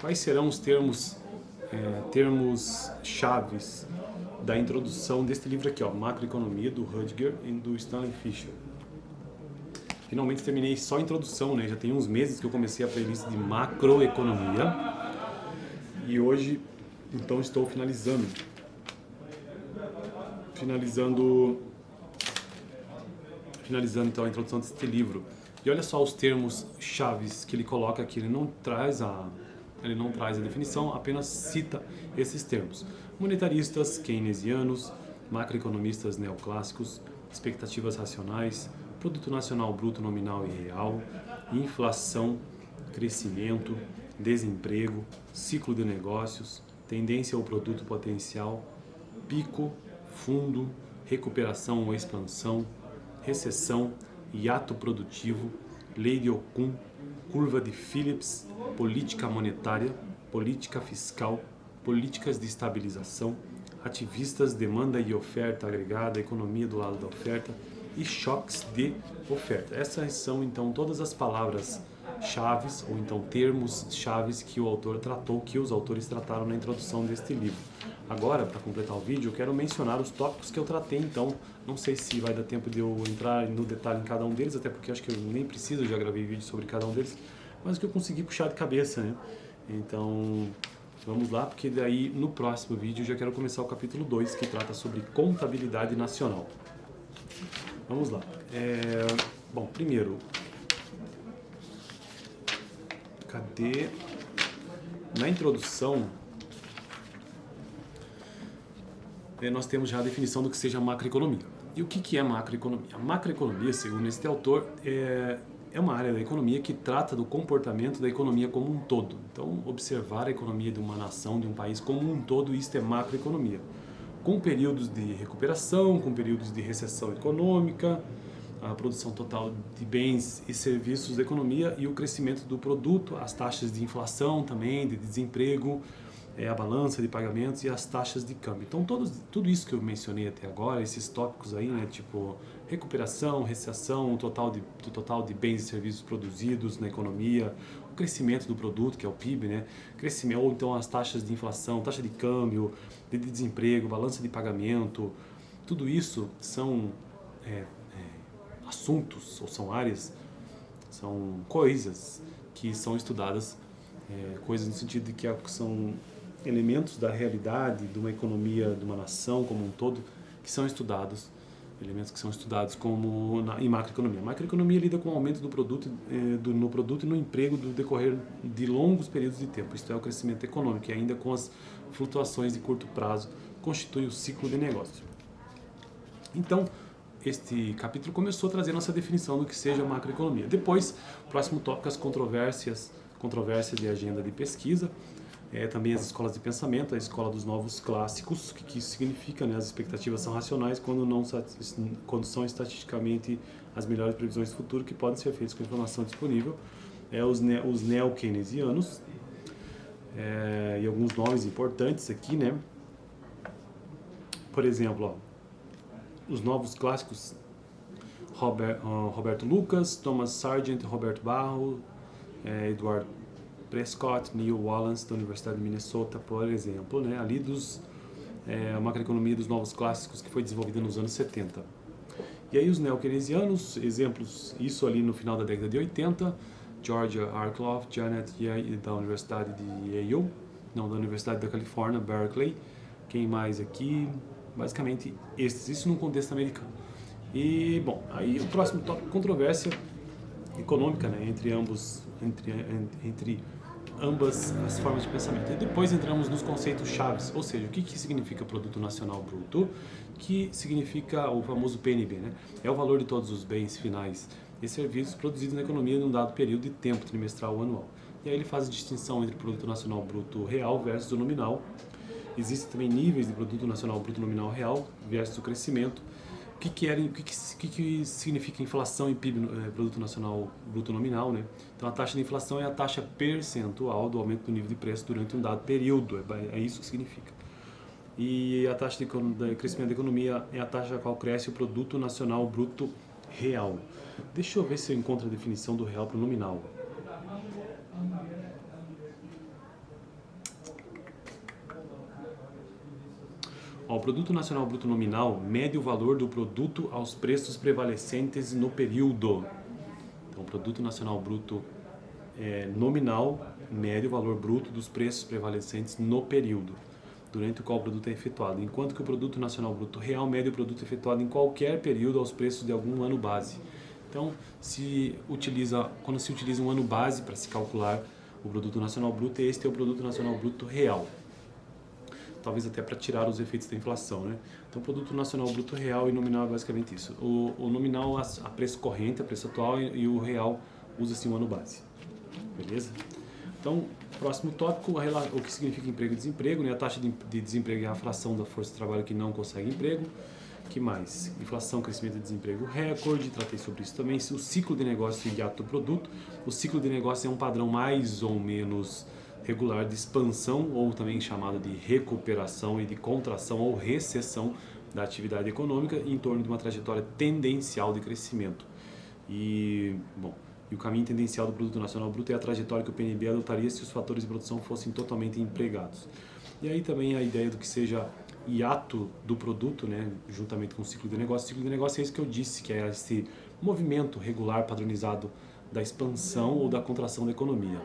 Quais serão os termos chaves da introdução deste livro aqui, ó, Macroeconomia, do Rutger e do Stanley Fischer. Finalmente terminei só a introdução, né? Já tem uns meses que eu comecei a playlist de macroeconomia e hoje, então, estou finalizando então a introdução deste livro. E olha só os termos chaves que ele coloca aqui. Ele não traz a definição, apenas cita esses termos. Monetaristas keynesianos, macroeconomistas neoclássicos, expectativas racionais, produto nacional bruto nominal e real, inflação, crescimento, desemprego, ciclo de negócios, tendência ao produto potencial, pico, fundo, recuperação ou expansão, recessão, hiato produtivo, lei de Ockham, curva de Phillips, política monetária, política fiscal, políticas de estabilização, ativistas, demanda e oferta agregada, economia do lado da oferta e choques de oferta. Essas são então todas as palavras chaves ou então termos chaves que o autor tratou, que os autores trataram na introdução deste livro. Agora, para completar o vídeo, eu quero mencionar os tópicos que eu tratei, então não sei se vai dar tempo de eu entrar no detalhe em cada um deles, até porque acho que eu nem preciso, já gravei vídeo sobre cada um deles, mas o que eu consegui puxar de cabeça, né? Então, vamos lá, porque daí no próximo vídeo eu já quero começar o capítulo 2, que trata sobre contabilidade nacional. Vamos lá. Bom, primeiro, cadê? Na introdução, nós temos já a definição do que seja macroeconomia. E o que é macroeconomia? A macroeconomia, segundo este autor, é uma área da economia que trata do comportamento da economia como um todo. Então, observar a economia de uma nação, de um país como um todo, isto é macroeconomia. Com períodos de recuperação, com períodos de recessão econômica, a produção total de bens e serviços da economia e o crescimento do produto, as taxas de inflação também, de desemprego, a balança de pagamentos e as taxas de câmbio. Então, tudo isso que eu mencionei até agora, esses tópicos aí, né, tipo recuperação, recessão, o total de bens e serviços produzidos na economia, o crescimento do produto, que é o PIB, né, crescimento, ou então as taxas de inflação, taxa de câmbio, de desemprego, balança de pagamento, tudo isso são assuntos, ou são áreas, são coisas que são estudadas, coisas no sentido de que são elementos da realidade de uma economia, de uma nação como um todo, que são estudados, elementos que são estudados em macroeconomia. A macroeconomia lida com o aumento do produto, no produto e no emprego do decorrer de longos períodos de tempo, isto é, o crescimento econômico, e ainda com as flutuações de curto prazo, constitui o ciclo de negócio. Então, este capítulo começou a trazer nossa definição do que seja macroeconomia. Depois, o próximo tópico, as controvérsias de agenda de pesquisa, também as escolas de pensamento, a escola dos novos clássicos, que isso significa, né? As expectativas são racionais quando são estatisticamente as melhores previsões do futuro que podem ser feitas com informação disponível, os neo-keynesianos, e alguns nomes importantes aqui, né? Por exemplo, os novos clássicos, Roberto Lucas, Thomas Sargent, Roberto Barro, Edward Prescott, Neil Wallace, da Universidade de Minnesota, por exemplo, né? Ali a macroeconomia dos novos clássicos que foi desenvolvida nos anos 70. E aí os neo-keynesianos, exemplos, isso ali no final da década de 80, Georgia Arklov, Janet Yeh, da Universidade de Yale, não, da Universidade da Califórnia, Berkeley. Quem mais aqui? Basicamente esses, isso num contexto americano. E, bom, aí o próximo tópico, controvérsia econômica, né, entre ambas as formas de pensamento. E depois entramos nos conceitos chaves, ou seja, o que significa Produto Nacional Bruto, que significa o famoso PNB, né? É o valor de todos os bens finais e serviços produzidos na economia em um dado período de tempo, trimestral ou anual. E aí ele faz a distinção entre Produto Nacional Bruto Real versus o nominal. Existem também níveis de Produto Nacional Bruto Nominal Real versus o crescimento. O que significa inflação e PIB, Produto Nacional Bruto Nominal, né? Então a taxa de inflação é a taxa percentual do aumento do nível de preço durante um dado período, é isso que significa. E a taxa de crescimento da economia é a taxa a qual cresce o Produto Nacional Bruto Real. Deixa eu ver se eu encontro a definição do real para o nominal. Ó, o Produto Nacional Bruto Nominal mede o valor do produto aos preços prevalecentes no período. Então, o Produto Nacional Bruto nominal mede o valor bruto dos preços prevalecentes no período durante o qual o produto é efetuado, enquanto que o Produto Nacional Bruto Real mede o produto efetuado em qualquer período aos preços de algum ano base. Então, quando se utiliza um ano base para se calcular o Produto Nacional Bruto, este é o Produto Nacional Bruto Real. Talvez até para tirar os efeitos da inflação, né? Então, o Produto Nacional Bruto Real e nominal é basicamente isso. O nominal a preço corrente, a preço atual, e o real usa-se um ano base. Beleza? Então, próximo tópico, o que significa emprego e desemprego, né? A taxa de desemprego é a fração da força de trabalho que não consegue emprego. Que mais? Inflação, crescimento e desemprego recorde, tratei sobre isso também. O ciclo de negócio e ato do produto. O ciclo de negócio é um padrão mais ou menos regular de expansão, ou também chamado de recuperação e de contração ou recessão da atividade econômica em torno de uma trajetória tendencial de crescimento. E o caminho tendencial do Produto Nacional Bruto é a trajetória que o PNB adotaria se os fatores de produção fossem totalmente empregados. E aí também a ideia do que seja hiato do produto, né, juntamente com o ciclo de negócio. O ciclo de negócio é isso que eu disse, que é esse movimento regular, padronizado da expansão ou da contração da economia.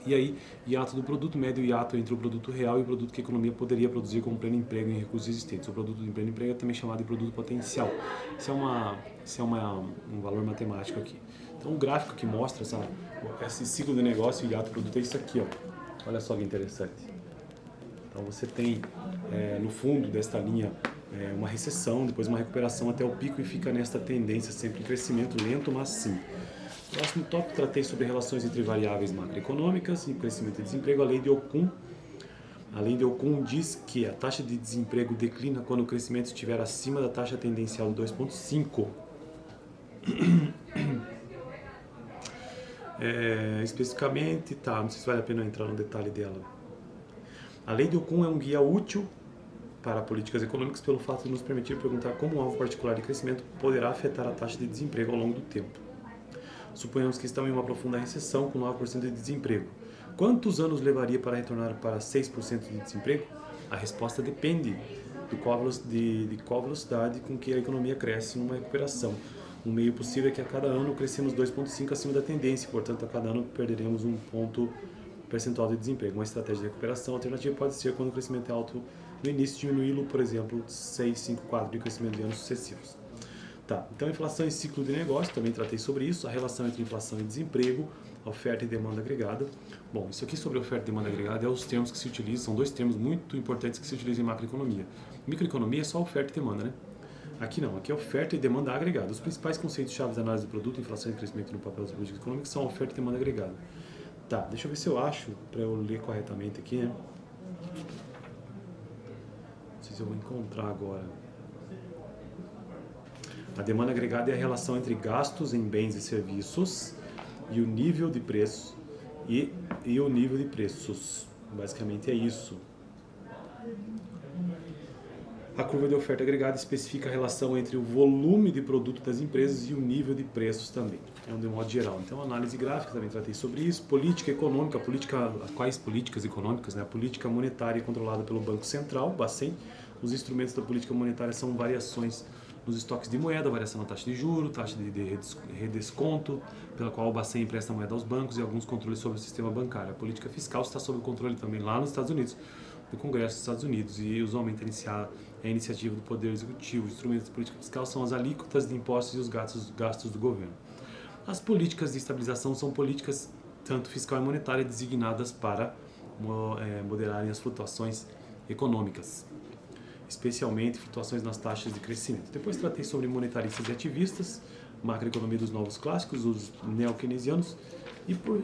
E aí, hiato do produto, mede o hiato entre o produto real e o produto que a economia poderia produzir com pleno emprego em recursos existentes. O produto de pleno emprego é também chamado de produto potencial. Isso é um valor matemático aqui. Então, o gráfico que mostra esse ciclo de negócio e hiato do produto é isso aqui, ó. Olha só que interessante. Então, você tem no fundo desta linha uma recessão, depois uma recuperação até o pico e fica nesta tendência sempre em crescimento lento, mas sim. Próximo tópico, tratei sobre relações entre variáveis macroeconômicas e crescimento e desemprego. A lei de Ockham diz que a taxa de desemprego declina quando o crescimento estiver acima da taxa tendencial de 2,5. Especificamente, não sei se vale a pena entrar no detalhe dela. A lei de Ockham é um guia útil para políticas econômicas pelo fato de nos permitir perguntar como um alvo particular de crescimento poderá afetar a taxa de desemprego ao longo do tempo. Suponhamos que estamos em uma profunda recessão com 9% de desemprego. Quantos anos levaria para retornar para 6% de desemprego? A resposta depende de qual velocidade com que a economia cresce numa recuperação. Um meio possível é que a cada ano crescemos 2,5 acima da tendência, portanto, a cada ano perderemos um ponto percentual de desemprego. Uma estratégia de recuperação alternativa pode ser, quando o crescimento é alto no início, diminuí-lo, por exemplo, 6, 5, 4 de crescimento de anos sucessivos. Então, inflação e ciclo de negócio, também tratei sobre isso, a relação entre inflação e desemprego, oferta e demanda agregada. Bom, isso aqui sobre oferta e demanda agregada é os termos que se utilizam, são dois termos muito importantes que se utilizam em macroeconomia. Microeconomia é só oferta e demanda, né? Aqui não, aqui é oferta e demanda agregada. Os principais conceitos-chave da análise do produto, inflação e crescimento no papel das políticas econômicas são oferta e demanda agregada. Deixa eu ver se eu acho, para eu ler corretamente aqui, né? Não sei se eu vou encontrar agora. A demanda agregada é a relação entre gastos em bens e serviços e o nível de preço e o nível de preços. Basicamente é isso. A curva de oferta agregada especifica a relação entre o volume de produto das empresas e o nível de preços também. É de um modo geral. Então, análise gráfica, também tratei sobre isso. Política econômica, quais políticas econômicas? Né? A política monetária é controlada pelo Banco Central, Bacen. Os instrumentos da política monetária são variações nos estoques de moeda, variação na taxa de juros, taxa de redesconto, pela qual o Bacen empresta moeda aos bancos e alguns controles sobre o sistema bancário. A política fiscal está sob controle também lá nos Estados Unidos, do Congresso dos Estados Unidos, e usualmente é a iniciativa do Poder Executivo. Os instrumentos de política fiscal são as alíquotas de impostos e os gastos do governo. As políticas de estabilização são políticas, tanto fiscal e monetária, designadas para moderarem as flutuações econômicas, especialmente flutuações nas taxas de crescimento. Depois tratei sobre monetaristas e ativistas, macroeconomia dos novos clássicos, os neo-keynesianos,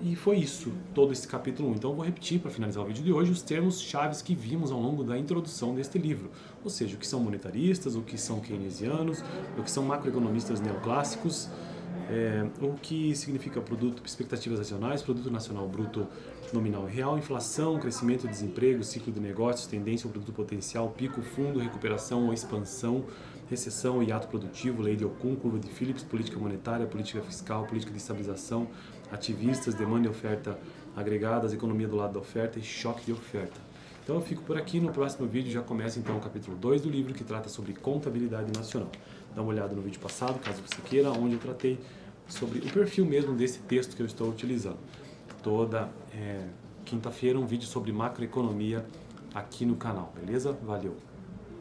e foi isso, todo esse capítulo 1. Então eu vou repetir, para finalizar o vídeo de hoje, os termos chaves que vimos ao longo da introdução deste livro. Ou seja, o que são monetaristas, o que são keynesianos, o que são macroeconomistas neoclássicos, o que significa produto, expectativas nacionais, produto nacional bruto nominal e real, inflação, crescimento, desemprego, ciclo de negócios, tendência ao produto potencial, pico, fundo, recuperação ou expansão, recessão e hiato produtivo, lei de Ockham, curva de Phillips, política monetária, política fiscal, política de estabilização, ativistas, demanda e oferta agregadas, economia do lado da oferta e choque de oferta. Então eu fico por aqui, no próximo vídeo já começa então o capítulo 2 do livro, que trata sobre contabilidade nacional. Dá uma olhada no vídeo passado, caso você queira, onde eu tratei sobre o perfil mesmo desse texto que eu estou utilizando. Toda quinta-feira um vídeo sobre macroeconomia aqui no canal, beleza? Valeu!